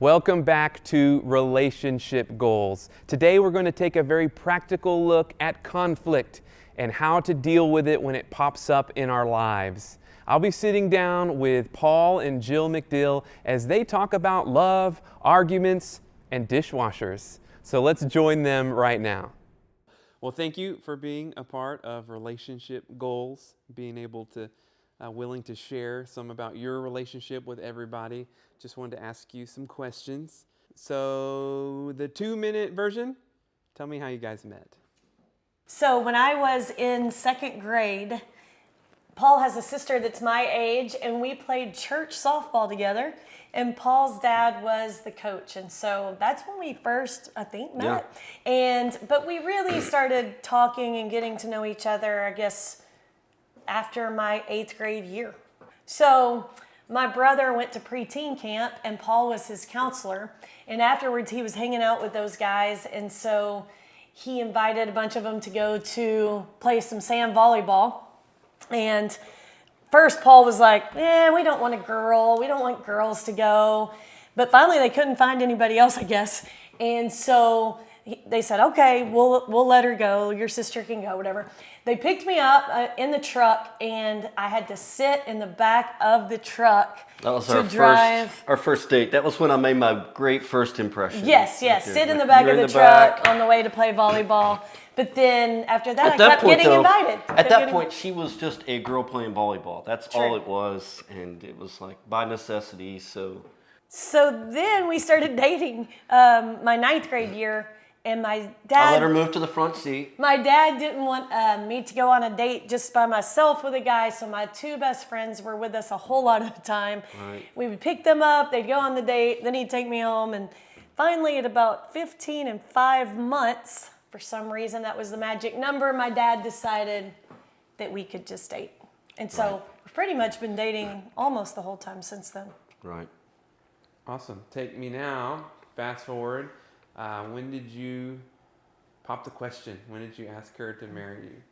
Welcome back to Relationship Goals. Today we're going to take a very practical look at conflict and how to deal with it when it pops up in our lives. I'll be sitting down with Paul and Jill McDill as they talk about love, arguments, and dishwashers. So let's join them right now. Well, thank you for being a part of Relationship Goals, being able to willing to share some about your relationship with everybody. Just wanted to ask you some questions. So the 2-minute version, tell me how you guys met. So when I was in second grade, Paul has a sister that's my age, and we played church softball together, and Paul's dad was the coach. And so that's when we first, I think, met. Yeah. But we really started talking and getting to know each other, I guess, after my 8th grade year. So my brother went to preteen camp and Paul was his counselor. And afterwards he was hanging out with those guys. And so he invited a bunch of them to go to play some sand volleyball. And first Paul was like, we don't want a girl. We don't want girls to go. But finally they couldn't find anybody else, I guess. And so they said, okay, we'll let her go. Your sister can go, whatever. They picked me up in the truck, and I had to sit in the back of the truck. That was our first date. That was when I made my great first impression. Yes. Sit in the back of the truck on the way to play volleyball. But then after that, I kept getting invited. At that point, she was just a girl playing volleyball. That's all it was, and it was like by necessity. So then we started dating my 9th grade year. And my dad... I let her move to the front seat. My dad didn't want me to go on a date just by myself with a guy, so my 2 best friends were with us a whole lot of the time. Right. We would pick them up, they'd go on the date, then he'd take me home, and finally at about 15 and 5 months, for some reason that was the magic number, my dad decided that we could just date. And so we've pretty much been dating almost the whole time since then. Right. Awesome. Take me now, fast forward. When did you pop the question? When did you ask her to marry you?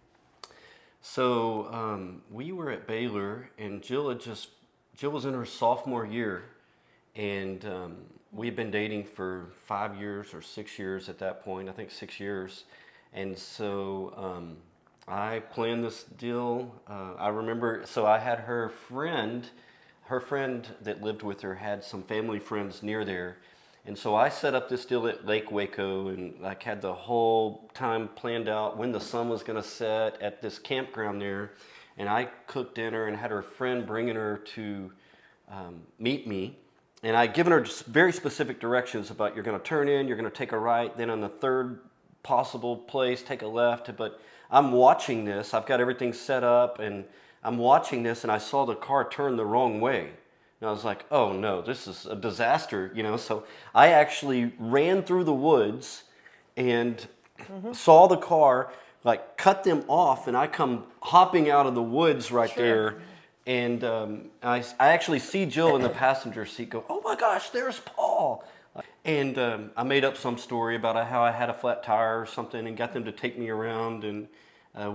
So we were at Baylor, and Jill was in her sophomore year, and we had been dating for 5 years or 6 years at that point. I think 6 years, and so I planned this deal. I remember. So I had her friend that lived with her had some family friends near there. And so I set up this deal at Lake Waco, and like had the whole time planned out when the sun was going to set at this campground there. And I cooked dinner and had her friend bringing her to meet me. And I'd given her just very specific directions about you're going to turn in, you're going to take a right, then on the third possible place, take a left. But I'm watching this. I've got everything set up, and I'm watching this, and I saw the car turn the wrong way. And I was like, oh no, this is a disaster, So I actually ran through the woods and saw the car, like cut them off, and I come hopping out of the woods right there. And I actually see Jill in the passenger seat go, oh my gosh, there's Paul. And I made up some story about how I had a flat tire or something and got them to take me around, and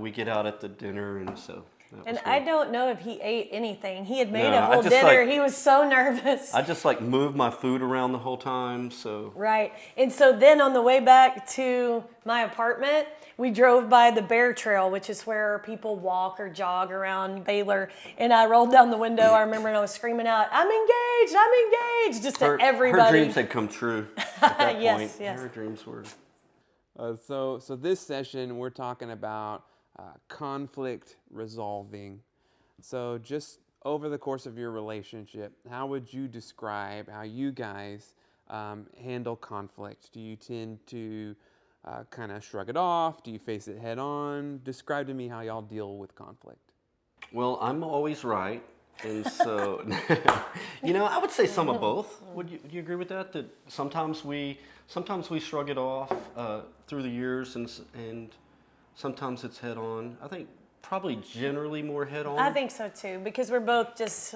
we get out at the dinner, and so... And I don't know if he ate anything. He had made a whole dinner. He was so nervous. I just moved my food around the whole time. So right. And so then on the way back to my apartment, we drove by the Bear Trail, which is where people walk or jog around Baylor. And I rolled down the window. I remember and I was screaming out, I'm engaged, just to everybody. Her dreams had come true at that point. Yes. Her dreams were. So this session, we're talking about conflict resolving. So just over the course of your relationship, how would you describe how you guys handle conflict? Do you tend to kind of shrug it off? Do you face it head on? Describe to me how y'all deal with conflict. Well, I'm always right. And so, I would say some of both. Would you agree with that? That sometimes we shrug it off through the years, and sometimes it's head on. I think probably generally more head on. I think so too, because we're both just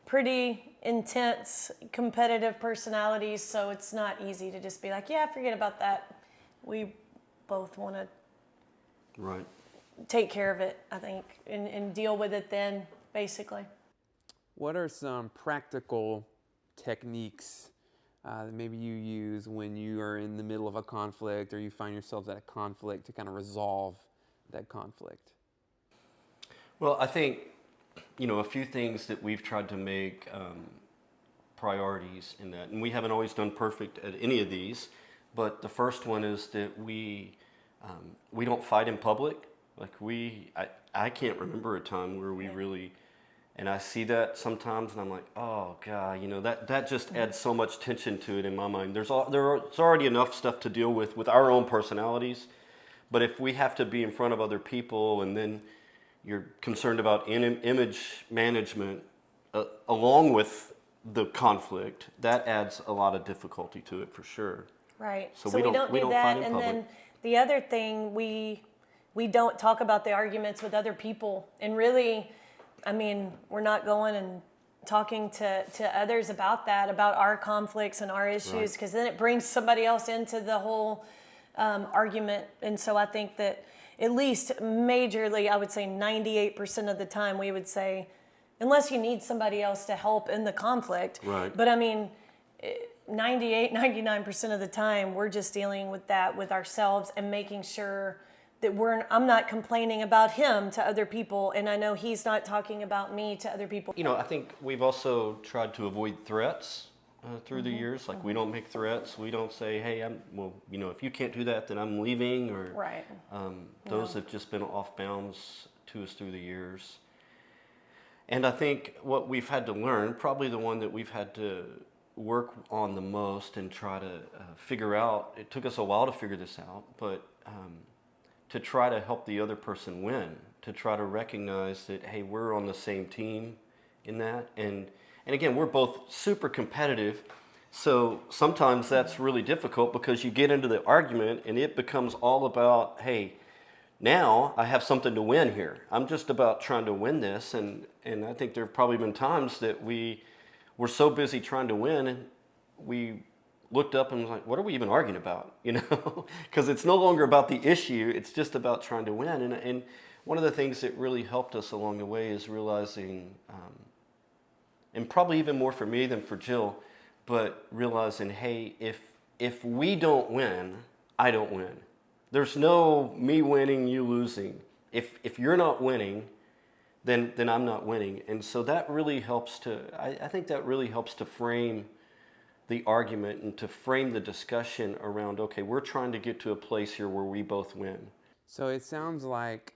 pretty intense, competitive personalities, so it's not easy to just be like, yeah, forget about that. We both want to take care of it, I think, and deal with it then, basically. What are some practical techniques that maybe you use when you are in the middle of a conflict or you find yourselves at a conflict to kind of resolve that conflict? Well, I think, a few things that we've tried to make priorities in that, and we haven't always done perfect at any of these, but the first one is that we don't fight in public. Like I can't remember a time where we really, and I see that sometimes, and I'm like, oh God, that just adds so much tension to it in my mind. There's already enough stuff to deal with our own personalities, but if we have to be in front of other people, and then you're concerned about image management along with the conflict, that adds a lot of difficulty to it for sure. Right. So So we don't we do don't that. fight in And public. then the other thing, we don't talk about the arguments with other people. And really, I mean, we're not going and talking to others about that, about our conflicts and our issues, Right. because then it brings somebody else into the whole argument. And so I think that at least majorly, I would say 98% of the time, we would say, unless you need somebody else to help in the conflict. Right. But I mean, 98, 99% of the time, we're just dealing with that with ourselves and making sure that I'm not complaining about him to other people, and I know he's not talking about me to other people. I think we've also tried to avoid threats through the years. Like we don't make threats. We don't say, hey, if you can't do that, then I'm leaving. Or Right. those have just been off bounds to us through the years. And I think what we've had to learn, probably the one that we've had to work on the most and try to figure out, it took us a while to figure this out, but to try to help the other person win, to try to recognize that, hey, we're on the same team in that. And again, we're both super competitive, so sometimes that's really difficult because you get into the argument and it becomes all about, hey, now I have something to win here. I'm just about trying to win this, and I think there have probably been times that we were so busy trying to win, and we looked up and was like, what are we even arguing about? Because it's no longer about the issue, it's just about trying to win. And one of the things that really helped us along the way is realizing, and probably even more for me than for Jill, but realizing, hey, if we don't win, I don't win. There's no me winning, you losing. If you're not winning, then I'm not winning. And so that really helps I think that really helps to frame the argument and to frame the discussion around, okay, we're trying to get to a place here where we both win. So it sounds like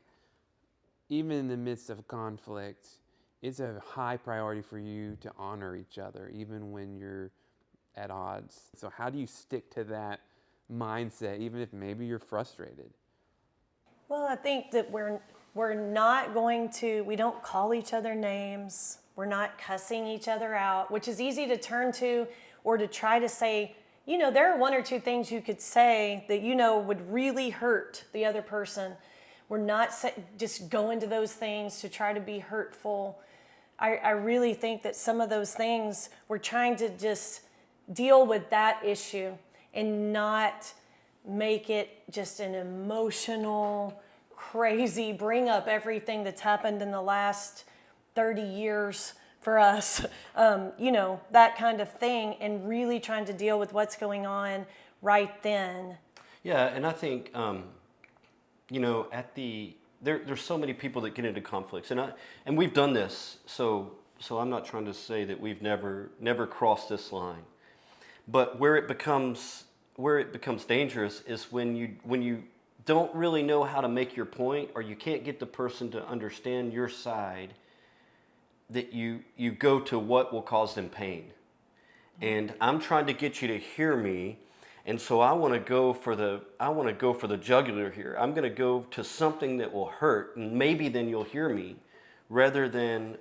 even in the midst of conflict, it's a high priority for you to honor each other, even when you're at odds. So how do you stick to that mindset, even if maybe you're frustrated? Well, I think that we're not going to, we don't call each other names. We're not cussing each other out, which is easy to turn to or to try to say, there are one or two things you could say that would really hurt the other person. We're not just going to those things to try to be hurtful. I really think that some of those things, we're trying to just deal with that issue and not make it just an emotional, crazy, bring up everything that's happened in the last 30 years for us, that kind of thing, and really trying to deal with what's going on right then. Yeah, and I think, there's so many people that get into conflicts, and we've done this, so I'm not trying to say that we've never crossed this line, but where it becomes dangerous is when you don't really know how to make your point, or you can't get the person to understand your side, that you go to what will cause them pain. And I'm trying to get you to hear me, and so I want to go for the jugular here. I'm going to go to something that will hurt, and maybe then you'll hear me, rather than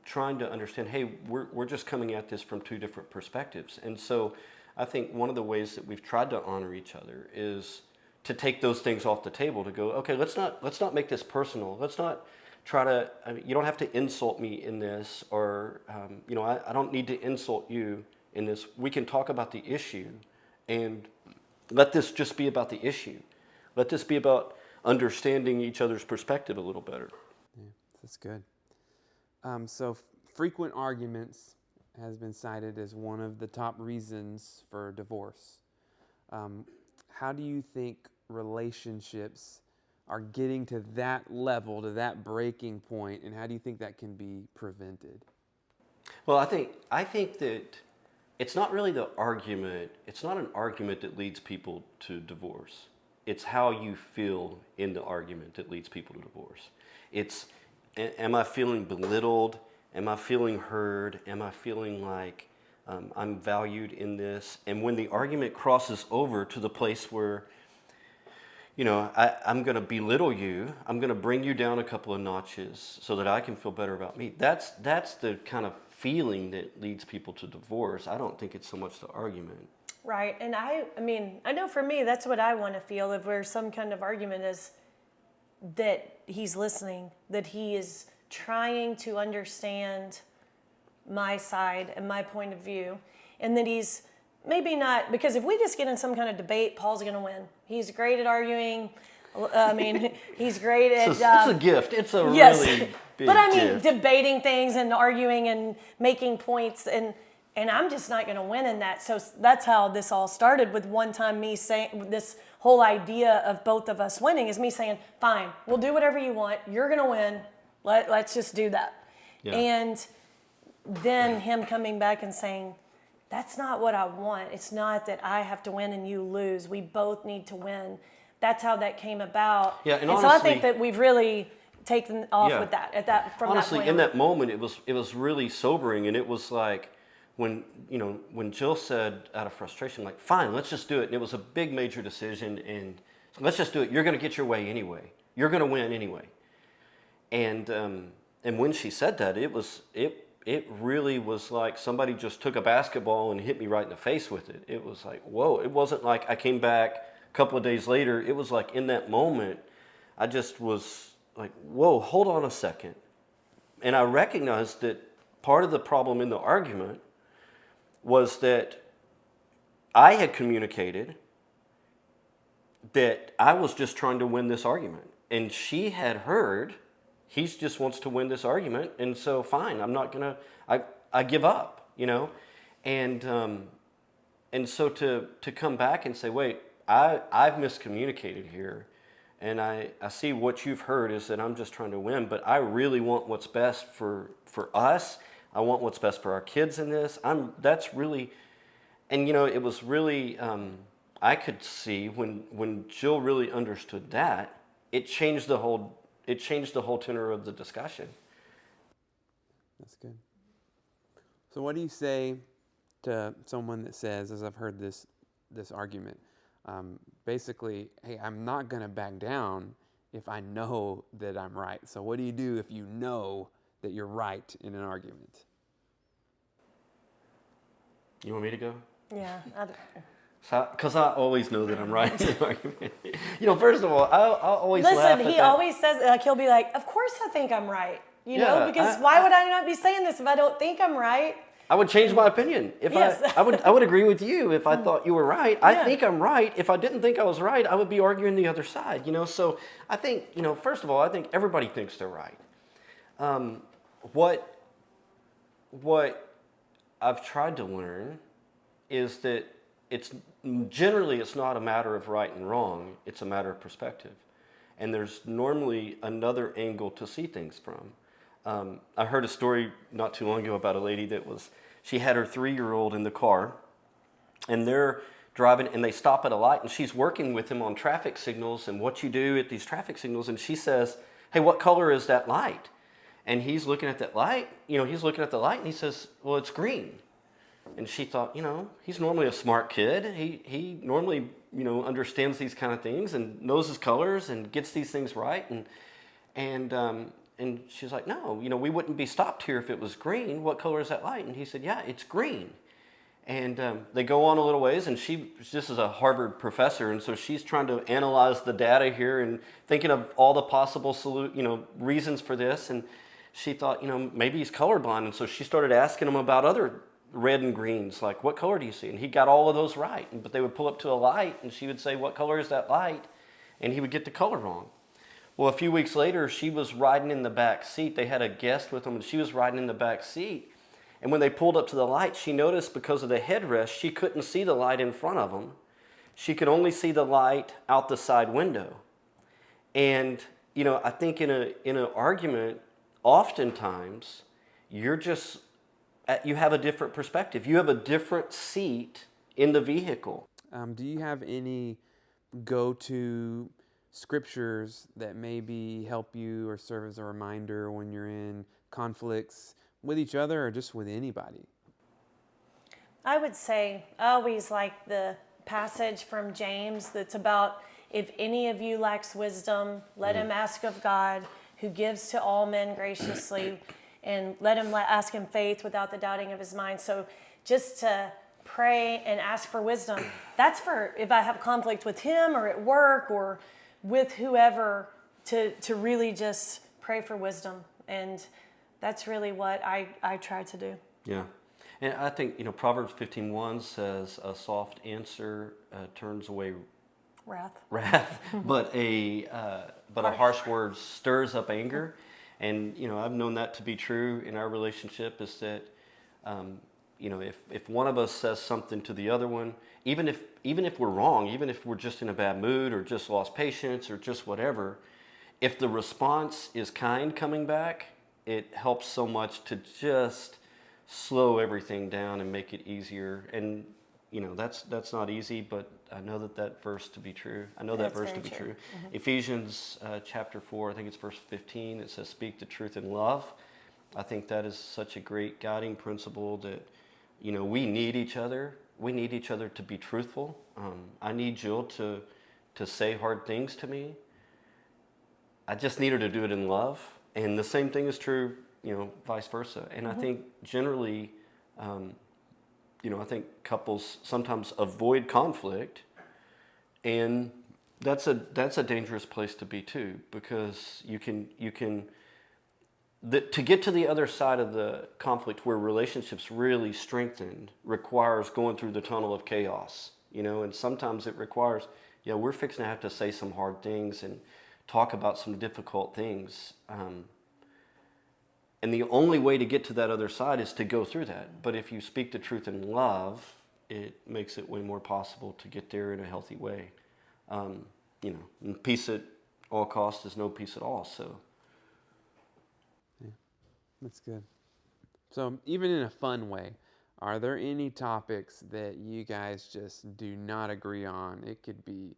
trying to understand, hey, we're just coming at this from two different perspectives. And so I think one of the ways that we've tried to honor each other is to take those things off the table, to go, okay, let's not make this personal. Let's not try to, you don't have to insult me in this, or, I don't need to insult you in this. We can talk about the issue, and let this just be about the issue. Let this be about understanding each other's perspective a little better. Yeah, that's good. So frequent arguments has been cited as one of the top reasons for divorce. How do you think relationships are getting to that level, to that breaking point, and how do you think that can be prevented? Well, I think that it's not really the argument. It's not an argument that leads people to divorce. It's how you feel in the argument that leads people to divorce. It's, am I feeling belittled? Am I feeling heard? Am I feeling like I'm valued in this? And when the argument crosses over to the place where, I'm going to belittle you, I'm going to bring you down a couple of notches so that I can feel better about me. That's the kind of feeling that leads people to divorce. I don't think it's so much the argument. Right. And I mean, I know for me, that's what I want to feel if there's some kind of argument is that he's listening, that he is trying to understand my side and my point of view, and that he's maybe not, because if we just get in some kind of debate, Paul's going to win. He's great at arguing. I mean, he's great at... It's a gift. It's a yes. really big But I mean, gift. debating things and arguing and making points, and I'm just not going to win in that. So that's how this all started, with one time me saying, this whole idea of both of us winning is me saying, fine, we'll do whatever you want. You're going to win. Let's just do that. Yeah. And then him coming back and saying, that's not what I want. It's not that I have to win and you lose. We both need to win. That's how that came about. Yeah, and so I honestly- think that we've really taken off Yeah. with that from Honestly, that point in on. that moment, it was really sobering, and it was like when Jill said out of frustration, like, "Fine, let's just do it." And it was a big, major decision, and let's just do it. You're going to get your way anyway. You're going to win anyway. And when she said that, it really was like somebody just took a basketball and hit me right in the face with it. It was like, whoa! It wasn't like I came back a couple of days later. It was like in that moment, I just was like, whoa, hold on a second. And I recognized that part of the problem in the argument was that I had communicated that I was just trying to win this argument. And she had heard, he just wants to win this argument, and so fine, I'm not gonna, I give up, And so to come back and say, wait, I've miscommunicated here, and I see what you've heard is that I'm just trying to win, but I really want what's best for us. I want what's best for our kids in this. That's really, and it was really, I could see when Jill really understood that, it changed the whole tenor of the discussion. That's good. So what do you say to someone that says, as I've heard this argument, basically, hey, I'm not going to back down if I know that I'm right. So what do you do if you know that you're right in an argument? You want me to go? Yeah. Because I always know that I'm right in an argument. First of all, I'll always laugh at Listen, he that. always says, he'll be like, of course I think I'm right. Yeah, because why would I not be saying this if I don't think I'm right? I would change my opinion. If Yes. I would agree with you if I thought you were right. I Yeah. think I'm right. If I didn't think I was right, I would be arguing the other side. So I think, first of all, I think everybody thinks they're right. What I've tried to learn is that it's not a matter of right and wrong. It's a matter of perspective. And there's normally another angle to see things from. I heard a story not too long ago about a lady she had her 3-year-old in the car, and they're driving, and they stop at a light, and she's working with him on traffic signals and what you do at these traffic signals, and she says, hey, what color is that light? And he's looking at that light, he's looking at the light, and he says, well, it's green. And she thought, he's normally a smart kid. He normally, understands these kind of things and knows his colors and gets these things right. And she's like, no, we wouldn't be stopped here if it was green. What color is that light? And he said, yeah, it's green. And they go on a little ways, and this is a Harvard professor, and so she's trying to analyze the data here and thinking of all the possible reasons for this. And she thought, maybe he's colorblind. And so she started asking him about other red and greens, like, what color do you see? And he got all of those right. But they would pull up to a light, and she would say, what color is that light? And he would get the color wrong. Well, a few weeks later, she was riding in the back seat. They had a guest with them, and she was riding in the back seat. And when they pulled up to the light, she noticed because of the headrest, she couldn't see the light in front of them. She could only see the light out the side window. And, I think in an argument, oftentimes, you have a different perspective. You have a different seat in the vehicle. Do you have any go-to scriptures that maybe help you or serve as a reminder when you're in conflicts with each other or just with anybody? I would say I always like the passage from James that's about, if any of you lacks wisdom, let him ask of God, who gives to all men graciously, and let him ask him faith without the doubting of his mind. So just to pray and ask for wisdom, that's for if I have conflict with him or at work or with whoever, to really just pray for wisdom. And that's really what I try to do. Yeah. And I think, Proverbs 15:1 says, a soft answer turns away wrath, but a harsh word stirs up anger. And, I've known that to be true in our relationship, is that, if one of us says something to the other one, even if we're wrong, even if we're just in a bad mood or just lost patience or just whatever, if the response is kind coming back, it helps so much to just slow everything down and make it easier. And that's not easy, but I know that verse to be true. I know that verse to be true. Mm-hmm. Ephesians chapter 4, I think it's verse 15. It says, "Speak the truth in love." I think that is such a great guiding principle that we need each other. We need each other to be truthful. I need Jill to say hard things to me. I just need her to do it in love, and the same thing is true, vice versa. And I think generally, I think couples sometimes avoid conflict, and that's a dangerous place to be too, because to get to the other side of the conflict where relationships really strengthened requires going through the tunnel of chaos, and sometimes it requires, we're fixing to have to say some hard things and talk about some difficult things. And the only way to get to that other side is to go through that. But if you speak the truth in love, it makes it way more possible to get there in a healthy way. And peace at all costs is no peace at all. So, yeah, that's good. So even in a fun way, are there any topics that you guys just do not agree on? It could be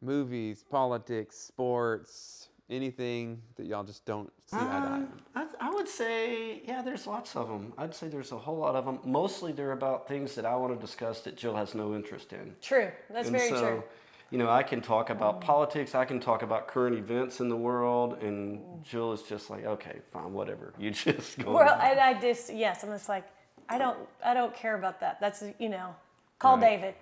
movies, politics, sports, anything that y'all just don't see eye to eye on? I would say, there's lots of them. I'd say there's a whole lot of them. Mostly they're about things that I want to discuss that Jill has no interest in. True. That's very true. I can talk about politics. I can talk about current events in the world, and Jill is just like, okay, fine, whatever. You just go. Well, and I'm just like, I don't care about that. That's, call David.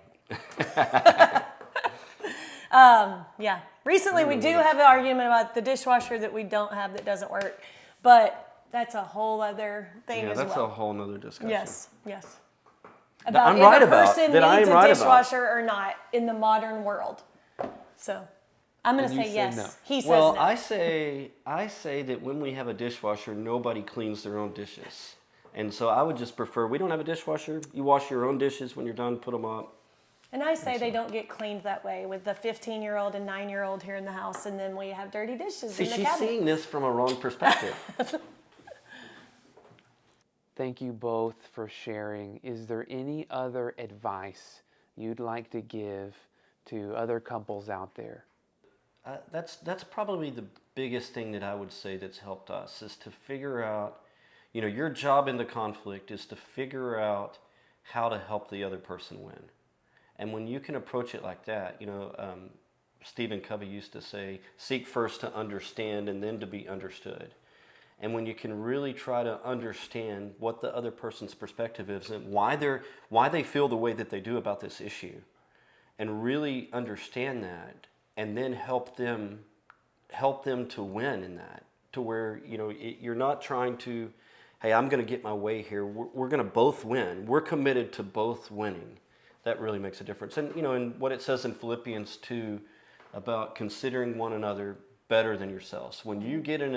Recently we do have an argument about the dishwasher that we don't have that doesn't work, but that's a whole other thing as well. Yeah, that's a whole nother discussion. Yes. About I'm if right a about, person that I needs am a right dishwasher or not in the modern world. So I'm going to say yes. No. He says Well, no. I say that when we have a dishwasher, nobody cleans their own dishes. And so I would just prefer, we don't have a dishwasher. You wash your own dishes when you're done, put them up. And I say they don't get cleaned that way with the 15-year-old and 9-year-old here in the house, and then we have dirty dishes See, in the she's cabinet. seeing this from a wrong perspective. Thank you both for sharing. Is there any other advice you'd like to give to other couples out there? That's probably the biggest thing that I would say that's helped us, is to figure out, your job in the conflict is to figure out how to help the other person win. And when you can approach it like that, Stephen Covey used to say, seek first to understand and then to be understood. And when you can really try to understand what the other person's perspective is and why they feel the way that they do about this issue, and really understand that, and then help them to win in that, to where you're not trying to, hey, I'm going to get my way here. We're going to both win. We're committed to both winning. That really makes a difference. And and what it says in Philippians 2 about considering one another better than yourselves. When you get in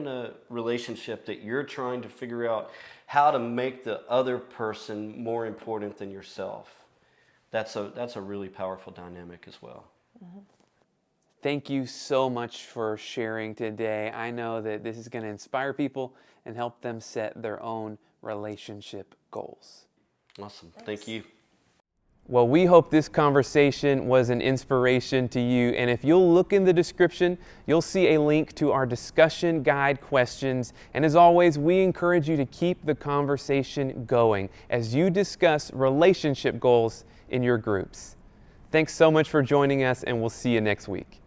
a relationship that you're trying to figure out how to make the other person more important than yourself, that's a really powerful dynamic as well. Thank you so much for sharing today. I know that this is going to inspire people and help them set their own relationship goals. Awesome. Thank you. Well, we hope this conversation was an inspiration to you. And if you'll look in the description, you'll see a link to our discussion guide questions. And as always, we encourage you to keep the conversation going as you discuss relationship goals in your groups. Thanks so much for joining us, and we'll see you next week.